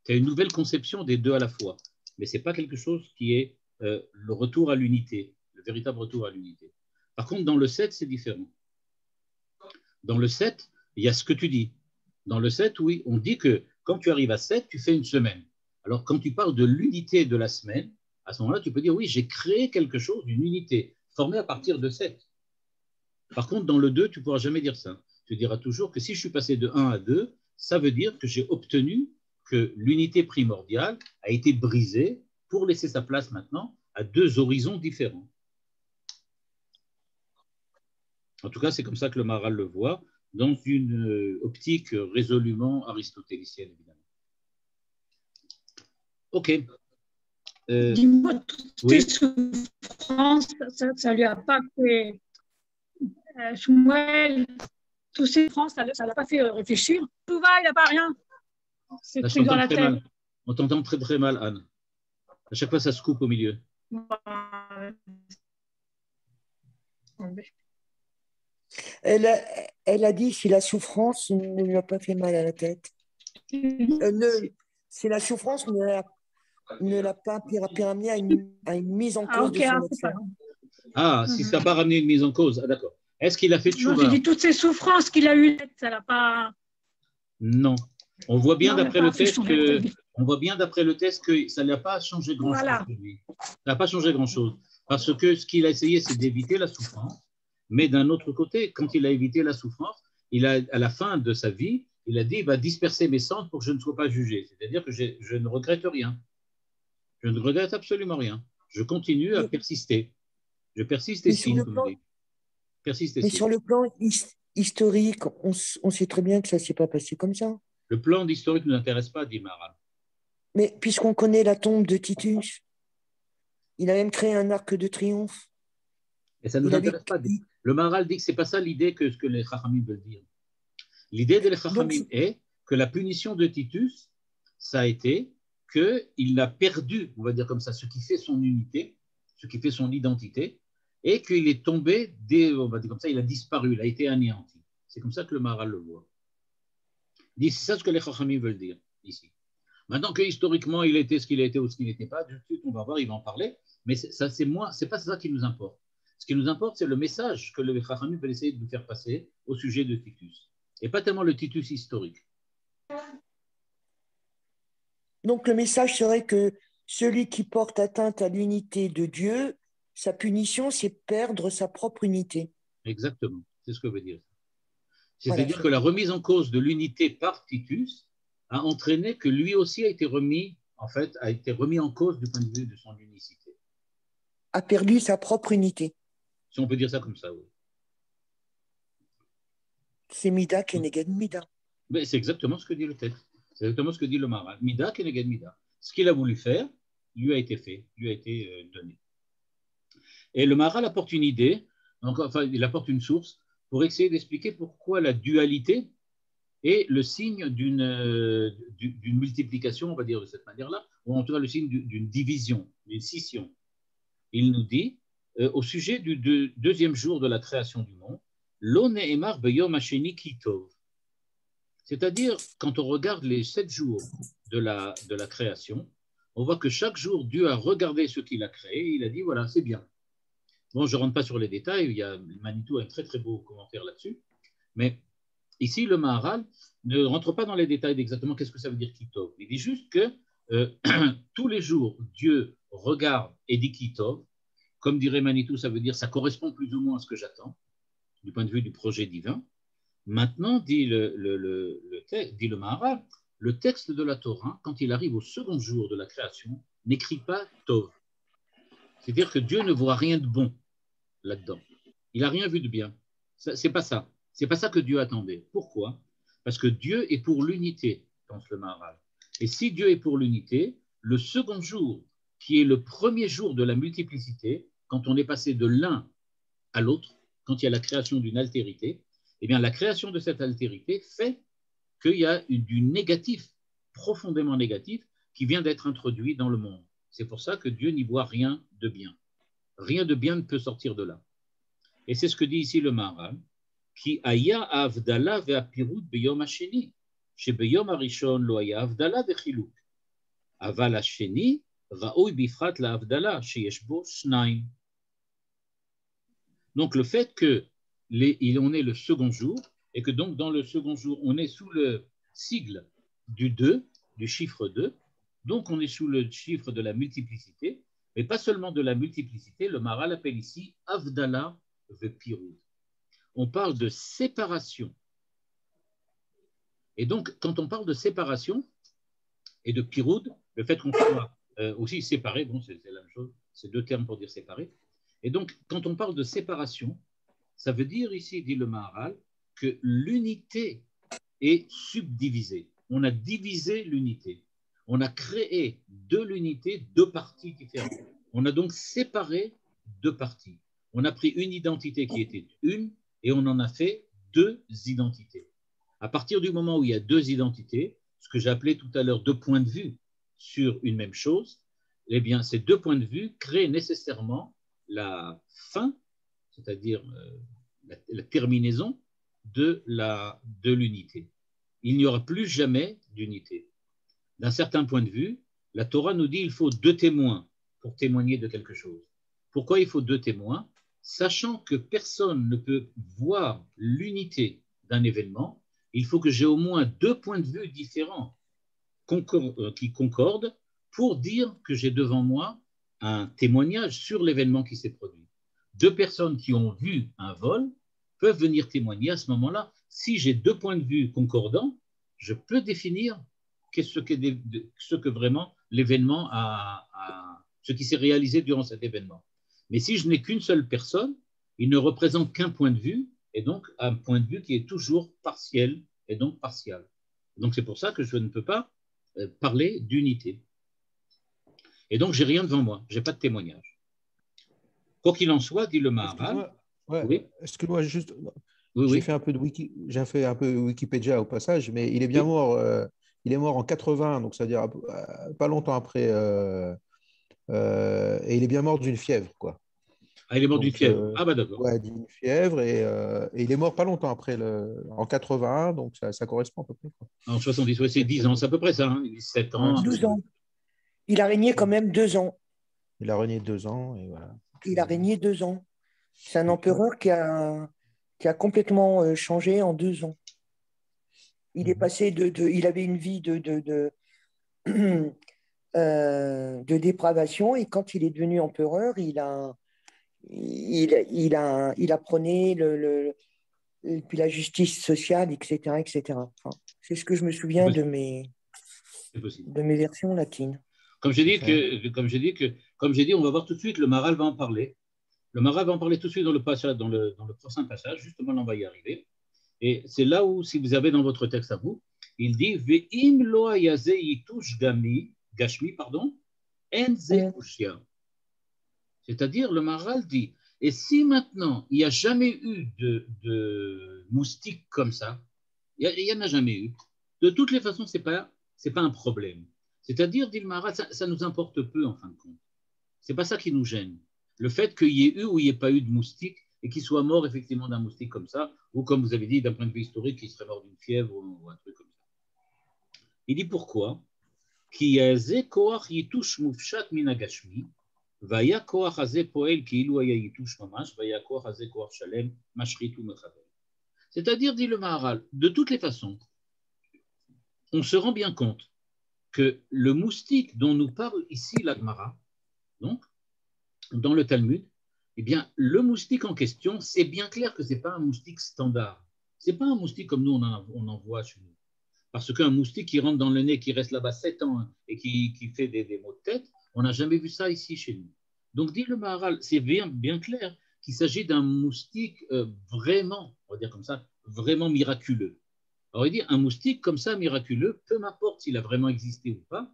Speaker 1: Tu as une nouvelle conception des 2 à la fois, mais ce n'est pas quelque chose qui est le retour à l'unité, le véritable retour à l'unité. Par contre, dans le 7, c'est différent. Dans le 7, il y a ce que tu dis. Dans le 7, oui, on dit que quand tu arrives à 7, tu fais une semaine. Alors, quand tu parles de l'unité de la semaine, à ce moment-là, tu peux dire, oui, j'ai créé quelque chose, une unité, formée à partir de 7. Par contre, dans le 2, tu ne pourras jamais dire ça. Tu diras toujours que si je suis passé de 1 à 2, ça veut dire que j'ai obtenu que l'unité primordiale a été brisée pour laisser sa place maintenant à 2 horizons différents. En tout cas, c'est comme ça que le Maharal le voit, dans une optique résolument aristotélicienne, évidemment. OK.
Speaker 4: Dis-moi, toutes ces souffrances, ça lui a pas fait… Shmuel, toutes ces souffrances, ça ne l'a pas fait réfléchir. Tout va, il n'a pas rien. C'est pris dans la tête.
Speaker 1: Mal. On t'entend très très mal, Anne. À chaque fois, ça se coupe au milieu.
Speaker 2: Elle a dit si la souffrance ne lui a pas fait mal à la tête. Si la souffrance ne l'a pas ramené à une mise en cause de son action.
Speaker 1: Si ça n'a pas ramené une mise en cause, d'accord. Est-ce qu'il a fait tchouva?
Speaker 4: J'ai dit toutes ces souffrances qu'il a eues, ça l'a pas…
Speaker 1: Non. On voit bien d'après le test que ça n'a pas changé grand-chose. Voilà. Ça n'a pas changé grand-chose. Parce que ce qu'il a essayé, c'est d'éviter la souffrance. Mais d'un autre côté, quand il a évité la souffrance, à la fin de sa vie, il a dit, il va disperser mes cendres pour que je ne sois pas jugé. C'est-à-dire que je ne regrette rien. Je ne regrette absolument rien. Je continue à persister. Je persiste et signe, comme on dit.
Speaker 2: Mais sur le plan historique, on sait très bien que ça ne s'est pas passé comme ça.
Speaker 1: Le plan d'historique ne nous intéresse pas, dit Maharal.
Speaker 2: Mais puisqu'on connaît la tombe de Titus, il a même créé un arc de triomphe.
Speaker 1: Et ça ne nous intéresse pas. Le Maharal dit que ce n'est pas ça l'idée que les Chachamim veulent dire. L'idée des Chachamim est que la punition de Titus, ça a été qu'il a perdu, on va dire comme ça, ce qui fait son unité, ce qui fait son identité, et qu'il est tombé, on va dire comme ça, il a disparu, il a été anéanti. C'est comme ça que le Maharal le voit. C'est ça ce que les Chachamim veulent dire ici. Maintenant que historiquement il était ce qu'il était ou ce qu'il n'était pas, tout de suite on va voir, il va en parler, mais c'est pas ça qui nous importe. Ce qui nous importe, c'est le message que le Chachamim veut essayer de nous faire passer au sujet de Titus, et pas tellement le Titus historique.
Speaker 2: Donc le message serait que celui qui porte atteinte à l'unité de Dieu, sa punition, c'est perdre sa propre unité.
Speaker 1: Exactement, c'est ce que veut dire. C'est-à-dire que la remise en cause de l'unité par Titus a entraîné que lui aussi a été remis en cause du point de vue de son unicité.
Speaker 2: A perdu sa propre unité.
Speaker 1: Si on peut dire ça comme ça, oui.
Speaker 2: C'est Mida Keneged Mida.
Speaker 1: Mais c'est exactement ce que dit le texte. C'est exactement ce que dit le Maharal. Mida Keneged Mida. Ce qu'il a voulu faire, lui a été fait, lui a été donné. Et le Maharal apporte une idée, il apporte une source pour essayer d'expliquer pourquoi la dualité est le signe d'une multiplication, on va dire de cette manière-là, ou en tout cas le signe d'une division, d'une scission. Il nous dit, au sujet du deuxième jour de la création du monde, Lo ne'emar beyom hasheni ki tov. C'est-à-dire, quand on regarde les 7 jours de la création, on voit que chaque jour, Dieu a regardé ce qu'il a créé et il a dit, voilà, c'est bien. Bon, je ne rentre pas sur les détails, Manitou a un très très beau commentaire là-dessus, mais ici, le Maharal ne rentre pas dans les détails d'exactement qu'est-ce que ça veut dire Kitov. Il dit juste que tous les jours, Dieu regarde et dit Kitov. Comme dirait Manitou, ça veut dire ça correspond plus ou moins à ce que j'attends, du point de vue du projet divin. Maintenant, dit le Maharal, le texte de la Torah, quand il arrive au second jour de la création, n'écrit pas Tov. C'est-à-dire que Dieu ne voit rien de bon là-dedans. Il n'a rien vu de bien. C'est pas ça. C'est pas ça que Dieu attendait. Pourquoi? Parce que Dieu est pour l'unité, pense le Maharal. Et si Dieu est pour l'unité, le second jour, qui est le premier jour de la multiplicité, quand on est passé de l'un à l'autre, quand il y a la création d'une altérité, eh bien la création de cette altérité fait qu'il y a du négatif, profondément négatif, qui vient d'être introduit dans le monde. C'est pour ça que Dieu n'y voit rien de bien. Rien de bien ne peut sortir de là. Et c'est ce que dit ici le Maharal, qui aya avdala ve'apirut beyom hasheni, shebeyom harishon lo aya avdala ve'chiluk. Aval hasheni raoui bifrat la avdala sheyesh bo shnaim. Donc le fait qu'on est le second jour, et que donc dans le second jour, on est sous le sigle du 2, du chiffre 2, donc on est sous le chiffre de la multiplicité, mais pas seulement de la multiplicité, le Maharal appelle ici Avdala ve'pirud. On parle de séparation. Et donc, quand on parle de séparation et de pirud, le fait qu'on soit aussi séparé, bon, c'est la même chose, c'est deux termes pour dire séparé. Et donc, quand on parle de séparation, ça veut dire ici, dit le Maharal, que l'unité est subdivisée. On a divisé l'unité. On a créé de l'unité deux parties différentes. On a donc séparé deux parties. On a pris une identité qui était une et on en a fait deux identités. À partir du moment où il y a deux identités, ce que j'appelais tout à l'heure deux points de vue sur une même chose, eh bien, ces deux points de vue créent nécessairement la fin, c'est-à-dire la terminaison de l'unité. Il n'y aura plus jamais d'unité. D'un certain point de vue, la Torah nous dit qu'il faut deux témoins pour témoigner de quelque chose. Pourquoi il faut deux témoins? Sachant que personne ne peut voir l'unité d'un événement, il faut que j'ai au moins deux points de vue différents qui concordent pour dire que j'ai devant moi un témoignage sur l'événement qui s'est produit. Deux personnes qui ont vu un vol peuvent venir témoigner à ce moment-là. Si j'ai deux points de vue concordants, je peux définir ce que vraiment l'événement ce qui s'est réalisé durant cet événement. Mais si je n'ai qu'une seule personne, il ne représente qu'un point de vue, et donc un point de vue qui est toujours partiel et donc partial. Donc c'est pour ça que je ne peux pas parler d'unité. Et donc, j'ai rien devant moi, je n'ai pas de témoignage. Quoi qu'il en soit, dit le Maharal.
Speaker 5: Oui. Excuse-moi, juste. Oui, j'ai fait un peu de Wikipédia au passage, mais il est bien mort. Il est mort en 80, donc c'est-à-dire pas longtemps après. Et il est bien mort d'une fièvre, quoi.
Speaker 1: Ah, il est mort d'une fièvre. Ah, bah d'accord.
Speaker 5: Ouais, d'une fièvre, et il est mort pas longtemps après, en 81, donc ça correspond à peu près, quoi.
Speaker 1: En 70, ouais, c'est 10 ans, c'est à peu près ça, hein, 7 ans.
Speaker 2: 12 ans. Il a régné quand même 2 ans.
Speaker 5: Il a régné 2 ans, et voilà.
Speaker 2: Il a régné 2 ans. C'est un empereur qui a complètement changé en 2 ans. Il est passé il avait une vie de dépravation, et quand il est devenu empereur, il apprenait puis la justice sociale, etc., etc. Enfin, c'est ce que je me souviens de mes versions latines.
Speaker 1: Comme j'ai dit, on va voir tout de suite, le Maharal va en parler. Le Maharal va en parler tout de suite dans le prochain passage, justement, on va y arriver. Et c'est là où, si vous avez dans votre texte à vous, il dit Ve'im lo hayaze yitush gashmi, en ze ushya. C'est-à-dire, le Maharal dit, et si maintenant, il n'y a jamais eu de moustiques comme ça, il n'y en a jamais eu, de toutes les façons, ce n'est pas un problème. C'est-à-dire, dit le Maharal, ça nous importe peu en fin de compte. Ce n'est pas ça qui nous gêne. Le fait qu'il y ait eu ou il n'y ait pas eu de moustiques et qu'il soit mort effectivement d'un moustique comme ça, ou comme vous avez dit, d'un point de vue historique, qu'il serait mort d'une fièvre ou un truc comme ça. Il dit pourquoi? Ki yaze koach yitush mufshat min hagashmi, vaya koach haze poel ki'ilu haya yitush mamash, vaya koach haze koach shalem, mashrit u'mechavel. C'est-à-dire, dit le Maharal, de toutes les façons, on se rend bien compte que le moustique dont nous parle ici la Gemara, donc, dans le Talmud, eh bien, le moustique en question, c'est bien clair que ce n'est pas un moustique standard. Ce n'est pas un moustique comme nous, on en voit chez nous. Parce qu'un moustique qui rentre dans le nez, qui reste là-bas 7 ans et qui fait des maux de tête, on n'a jamais vu ça ici chez nous. Donc, dit le Maharal, c'est bien clair qu'il s'agit d'un moustique vraiment, on va dire comme ça, vraiment miraculeux. Alors, il dit, un moustique comme ça, miraculeux, peu m'importe s'il a vraiment existé ou pas,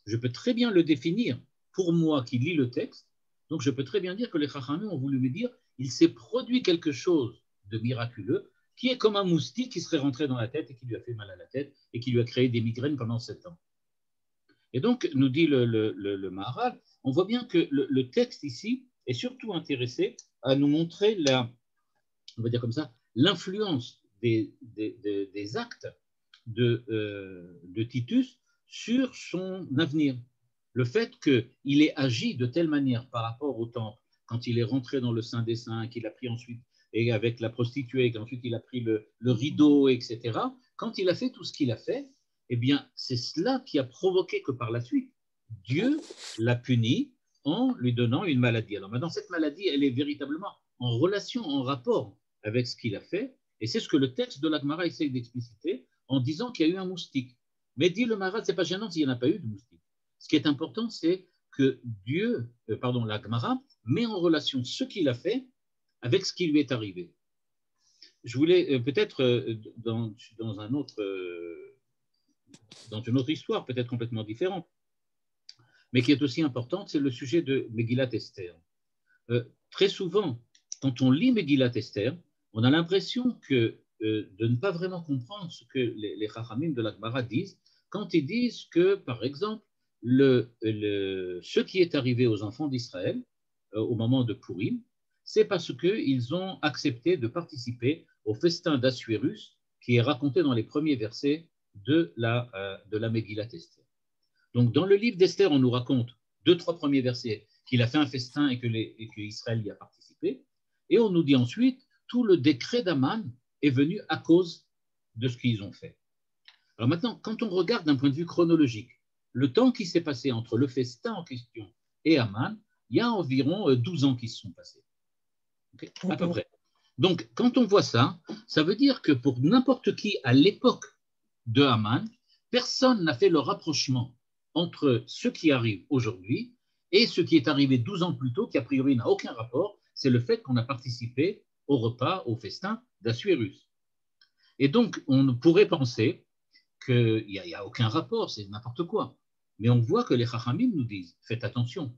Speaker 1: je peux très bien le définir pour moi qui lis le texte. Donc, je peux très bien dire que les Chachamim ont voulu me dire, il s'est produit quelque chose de miraculeux qui est comme un moustique qui serait rentré dans la tête et qui lui a fait mal à la tête et qui lui a créé des migraines pendant 7 ans. Et donc, nous dit le Maharal, on voit bien que le texte ici est surtout intéressé à nous montrer on va dire comme ça, l'influence des actes de Titus sur son avenir. Le fait qu'il ait agi de telle manière par rapport au temple, quand il est rentré dans le Saint des Saints, qu'il a pris ensuite, et avec la prostituée, qu'ensuite il a pris le rideau, etc., quand il a fait tout ce qu'il a fait, eh bien, c'est cela qui a provoqué que par la suite, Dieu l'a puni en lui donnant une maladie. Alors maintenant, cette maladie, elle est véritablement en relation, en rapport avec ce qu'il a fait, et c'est ce que le texte de la Gemara essaye d'expliciter en disant qu'il y a eu un moustique. Mais dit le Maharal, ce n'est pas gênant s'il n'y en a pas eu de moustique. Ce qui est important, c'est que la Gemara met en relation ce qu'il a fait avec ce qui lui est arrivé. Je voulais peut-être dans une autre histoire, peut-être complètement différente, mais qui est aussi importante, c'est le sujet de Megillat Esther. Très souvent, quand on lit Megillat Esther, on a l'impression de ne pas vraiment comprendre ce que les Chachamim de la Gemara disent quand ils disent que, par exemple, ce qui est arrivé aux enfants d'Israël au moment de Purim, c'est parce qu'ils ont accepté de participer au festin d'Assuérus qui est raconté dans les premiers versets de la Megillat Esther. Donc, dans le livre d'Esther, on nous raconte 2-3 premiers versets qu'il a fait un festin et que Israël y a participé. Et on nous dit ensuite, tout le décret d'Aman est venu à cause de ce qu'ils ont fait. Alors maintenant, quand on regarde d'un point de vue chronologique, le temps qui s'est passé entre le festin en question et Aman, il y a environ 12 ans qui se sont passés. Okay, à peu près. Donc, quand on voit ça, ça veut dire que pour n'importe qui à l'époque de Aman, personne n'a fait le rapprochement entre ce qui arrive aujourd'hui et ce qui est arrivé 12 ans plus tôt, qui a priori n'a aucun rapport, c'est le fait qu'on a participé au repas, au festin d'Assuérus. Et donc, on pourrait penser qu'il n'y a aucun rapport, c'est n'importe quoi. Mais on voit que les Chachamim nous disent, faites attention,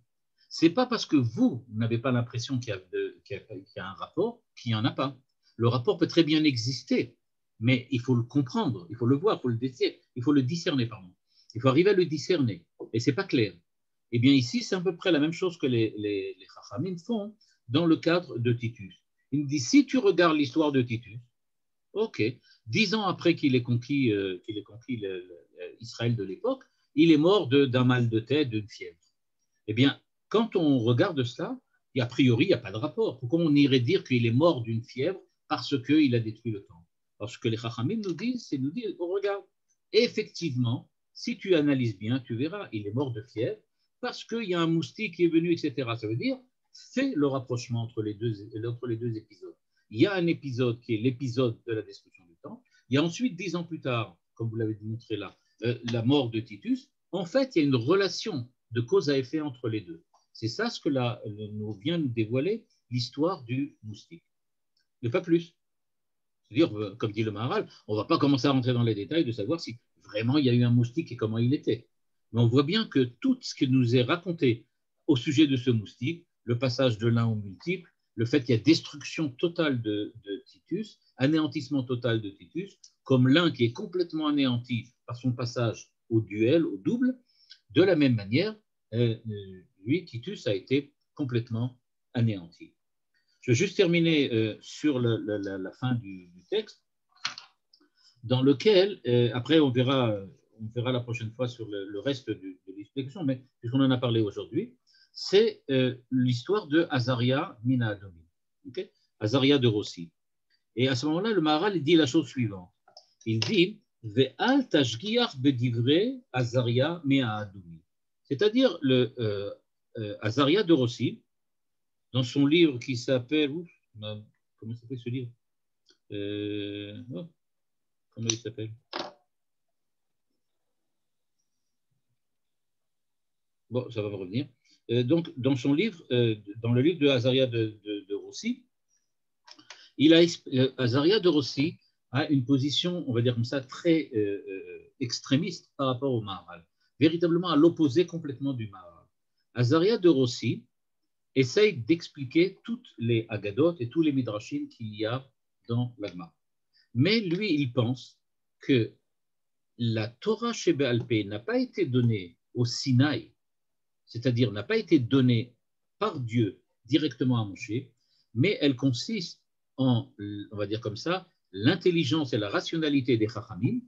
Speaker 1: ce n'est pas parce que vous n'avez pas l'impression qu'il y a un rapport qu'il n'y en a pas. Le rapport peut très bien exister, mais il faut le comprendre, il faut le voir, il faut le discerner. Il faut arriver à le discerner, et ce n'est pas clair. Eh bien ici, c'est à peu près la même chose que les Chachamim font dans le cadre de Titus. Il me dit, si tu regardes l'histoire de Titus, ok, 10 ans après qu'il ait conquis Israël de l'époque, il est mort d'un mal de tête, d'une fièvre. Eh bien, quand on regarde cela, a priori, il n'y a pas de rapport. Pourquoi on irait dire qu'il est mort d'une fièvre parce qu'il a détruit le temple? Parce que les Chachamim nous disent, regarde, effectivement, si tu analyses bien, tu verras, il est mort de fièvre parce qu'il y a un moustique qui est venu, etc. Ça veut dire, fais le rapprochement entre les deux épisodes. Il y a un épisode qui est l'épisode de la destruction du temple. Il y a ensuite, 10 ans plus tard, comme vous l'avez montré là, la mort de Titus. En fait, il y a une relation de cause à effet entre les deux. C'est ça ce que vient nous dévoiler l'histoire du moustique. Mais pas plus. C'est-à-dire, comme dit le Maharal, on ne va pas commencer à rentrer dans les détails de savoir si vraiment il y a eu un moustique et comment il était. Mais on voit bien que tout ce qui nous est raconté au sujet de ce moustique, le passage de l'un au multiple, le fait qu'il y a destruction totale de Titus, anéantissement total de Titus, comme l'un qui est complètement anéanti par son passage au duel, au double, de la même manière, lui, Titus, a été complètement anéanti. Je vais juste terminer sur la fin du texte, dans lequel, après on verra la prochaine fois sur le reste de l'explication, mais puisqu'on en a parlé aujourd'hui, c'est l'histoire de Azaria Mina Adomim, okay? Azaria de Rossi. Et à ce moment-là, le Maharal il dit la chose suivante. Il dit Ve'al tashgiach bedivre Azaria me'aadumi. C'est-à-dire le Azaria de Rossi, dans son livre qui s'appelle. Comment s'appelle ce livre comment il s'appelle? Bon, ça va me revenir. Donc, dans son livre, dans le livre de Azaria de Rossi, Azaria de Rossi a une position, on va dire comme ça, très extrémiste par rapport au Maharal, véritablement à l'opposé complètement du Maharal. Azaria de Rossi essaye d'expliquer toutes les Agadotes et tous les Midrashim qu'il y a dans l'Agma. Mais lui, il pense que la Torah chez Be'al Peh n'a pas été donnée au Sinaï, c'est-à-dire n'a pas été donnée par Dieu directement à Moshe, mais elle consiste en, on va dire comme ça, l'intelligence et la rationalité des Chachamim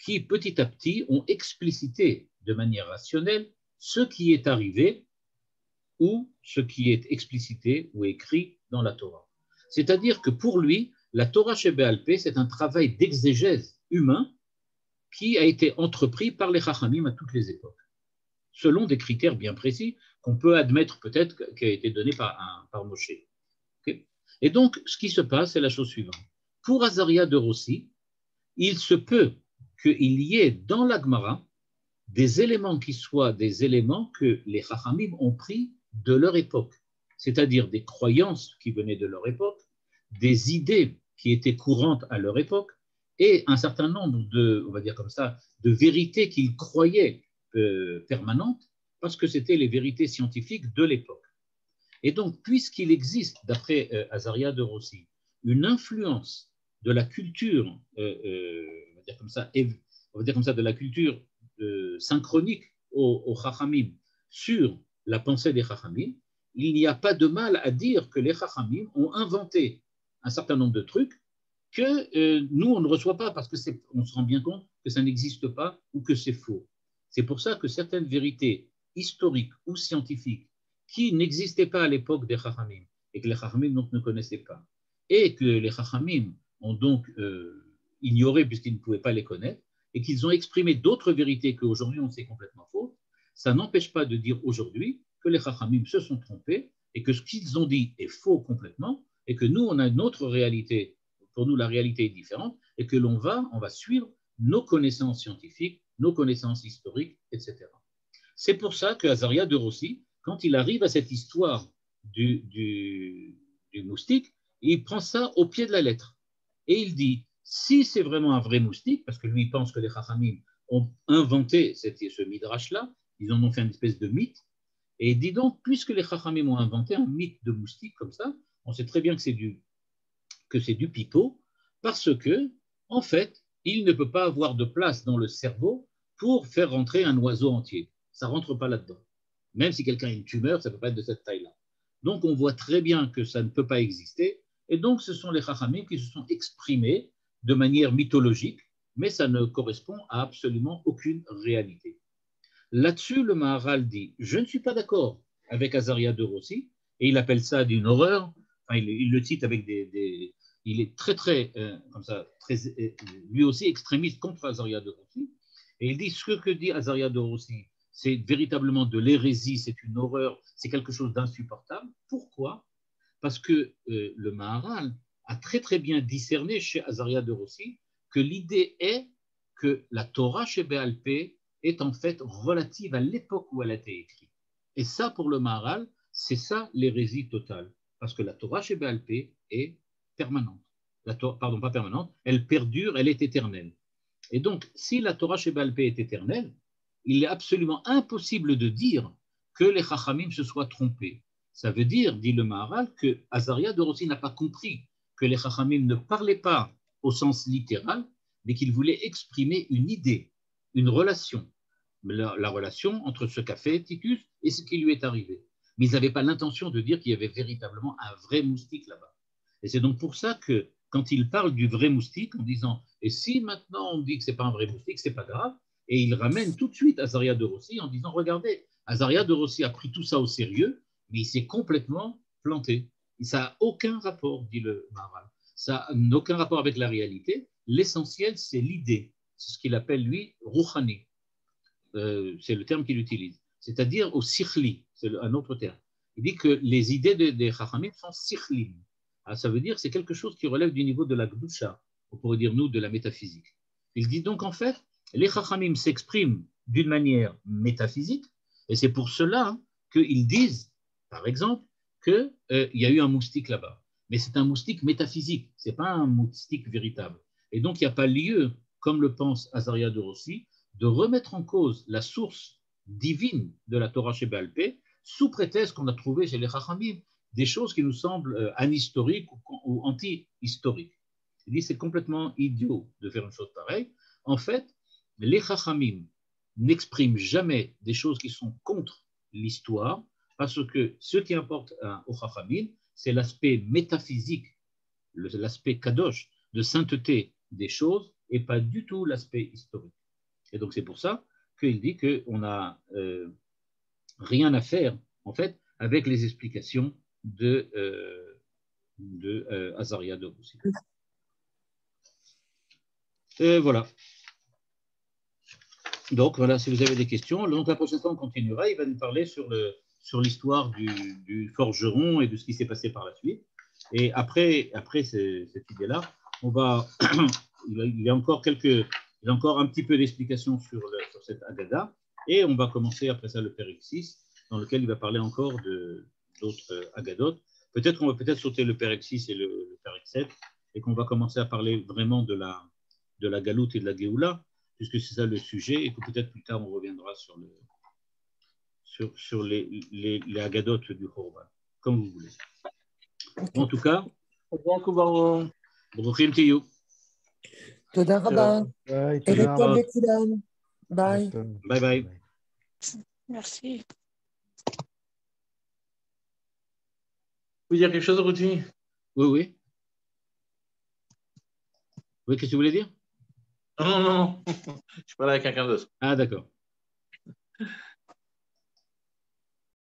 Speaker 1: qui, petit à petit, ont explicité de manière rationnelle ce qui est arrivé ou ce qui est explicité ou écrit dans la Torah. C'est-à-dire que pour lui, la Torah chez Be'al Peh, c'est un travail d'exégèse humain qui a été entrepris par les Chachamim à toutes les époques, selon des critères bien précis qu'on peut admettre peut-être qui a été donné par Moshe. Okay? Et donc, ce qui se passe, c'est la chose suivante. Pour Azaria de Rossi, il se peut qu'il y ait dans la Gemara des éléments qui soient des éléments que les Chachamim ont pris de leur époque, c'est-à-dire des croyances qui venaient de leur époque, des idées qui étaient courantes à leur époque, et un certain nombre de, on va dire comme ça, de vérités qu'ils croyaient permanentes, parce que c'était les vérités scientifiques de l'époque. Et donc, puisqu'il existe, d'après Azaria de Rossi, une influence de la culture, on va dire comme ça, de la culture synchronique aux Chachamim sur la pensée des Chachamim, il n'y a pas de mal à dire que les Chachamim ont inventé un certain nombre de trucs que nous, on ne reçoit pas parce qu'on se rend bien compte que ça n'existe pas ou que c'est faux. C'est pour ça que certaines vérités historiques ou scientifiques qui n'existaient pas à l'époque des Chachamim et que les Chachamim donc ne connaissaient pas et que les Chachamim ont donc ignoré puisqu'ils ne pouvaient pas les connaître et qu'ils ont exprimé d'autres vérités qu'aujourd'hui on sait complètement fausses, ça n'empêche pas de dire aujourd'hui que les Chachamim se sont trompés et que ce qu'ils ont dit est faux complètement et que nous, on a une autre réalité. Pour nous, la réalité est différente et que on va suivre nos connaissances scientifiques, nos connaissances historiques, etc. C'est pour ça que Azaria de Rossi, quand il arrive à cette histoire du moustique, il prend ça au pied de la lettre. Et il dit, si c'est vraiment un vrai moustique, parce que lui il pense que les Chachamim ont inventé ce midrash-là, ils en ont fait une espèce de mythe, et il dit donc, puisque les Chachamim ont inventé un mythe de moustique comme ça, on sait très bien que c'est du pipeau, parce que, en fait, il ne peut pas avoir de place dans le cerveau pour faire rentrer un oiseau entier. Ça ne rentre pas là-dedans. Même si quelqu'un a une tumeur, ça ne peut pas être de cette taille-là. Donc, on voit très bien que ça ne peut pas exister, et donc ce sont les Chachamim qui se sont exprimés de manière mythologique, mais ça ne correspond à absolument aucune réalité. Là-dessus, le Maharal dit, je ne suis pas d'accord avec Azaria de Rossi, et il appelle ça d'une horreur. Enfin, il le cite avec il est très, comme ça, lui aussi extrémiste contre Azaria de Rossi. Et il dit ce que dit Azaria de Rossi, c'est véritablement de l'hérésie, c'est une horreur, c'est quelque chose d'insupportable. Pourquoi? Parce que le Maharal a très bien discerné chez Azaria de Rossi que l'idée est que la Torah chez Be'al Peh est en fait relative à l'époque où elle a été écrite. Et ça, pour le Maharal, c'est ça l'hérésie totale. Parce que la Torah chez Be'al Peh est permanente. Pardon, pas permanente, elle perdure, elle est éternelle. Et donc, si la Torah chez Be'al Peh est éternelle, il est absolument impossible de dire que les Chachamim se soient trompés. Ça veut dire, dit le Maharal, que Azaria de Rossi n'a pas compris que les Chachamim ne parlaient pas au sens littéral, mais qu'ils voulaient exprimer une idée, une relation, la relation entre ce qu'a fait Titus et ce qui lui est arrivé. Mais ils n'avaient pas l'intention de dire qu'il y avait véritablement un vrai moustique là-bas. Et c'est donc pour ça que quand il parle du vrai moustique, en disant « et si maintenant on dit que ce n'est pas un vrai moustique, ce n'est pas grave », et il ramène tout de suite Azaria de Rossi en disant « regardez, Azaria de Rossi a pris tout ça au sérieux, mais il s'est complètement planté. Ça n'a aucun rapport, dit le Maharal. ça n'a aucun rapport avec la réalité. L'essentiel, c'est l'idée. C'est ce qu'il appelle, lui, Rouhani. C'est le terme qu'il utilise. C'est-à-dire au sikhli, c'est un autre terme. Il dit que les idées des Chachamim sont sikhlim. Ça veut dire que c'est quelque chose qui relève du niveau de la Gdusha, on pourrait dire, nous, de la métaphysique. Il dit donc, en fait, les Chachamim s'expriment d'une manière métaphysique, et c'est pour cela qu'ils disent, par exemple, qu'il y a eu un moustique là-bas. Mais c'est un moustique métaphysique, ce n'est pas un moustique véritable. Et donc, il n'y a pas lieu, comme le pense Azaria de Rossi, de remettre en cause la source divine de la Torah chez Baal Pé, sous prétexte qu'on a trouvé chez les Chachamim des choses qui nous semblent anhistoriques ou anti-historiques. Il dit c'est complètement idiot de faire une chose pareille. En fait, les Chachamim n'expriment jamais des choses qui sont contre l'histoire, parce que ce qui importe aux Chachamim, c'est l'aspect métaphysique, l'aspect kadosh, de sainteté des choses, et pas du tout l'aspect historique. Et donc c'est pour ça qu'il dit qu'on n'a rien à faire, en fait, avec les explications de Azaria de Rossi. Et voilà. Donc voilà, si vous avez des questions, donc la prochaine fois on continuera, il va nous parler sur l'histoire du forgeron et de ce qui s'est passé par la suite. Et après cette idée-là, on va, il y a encore un petit peu d'explications sur cette Agada, et on va commencer après ça le Pérec 6, dans lequel il va parler encore d'autres Agadot. Peut-être qu'on va sauter le Pérec 6 et le Pérec 7, et qu'on va commencer à parler vraiment de la Galoute et de la Géoula, puisque c'est ça le sujet, et que peut-être plus tard on reviendra sur les Agadot du Khorban, comme vous voulez. Bon, en tout cas, Bruchim Tiyu.
Speaker 2: Toda Rabba.
Speaker 5: Bye.
Speaker 2: Bye.
Speaker 1: Bye bye.
Speaker 4: Merci.
Speaker 3: Vous voulez dire quelque chose, Ruthie?
Speaker 1: Oui. Oui, qu'est-ce que tu voulais dire?
Speaker 3: Non. Je parlais avec quelqu'un d'autre.
Speaker 1: Ah, d'accord.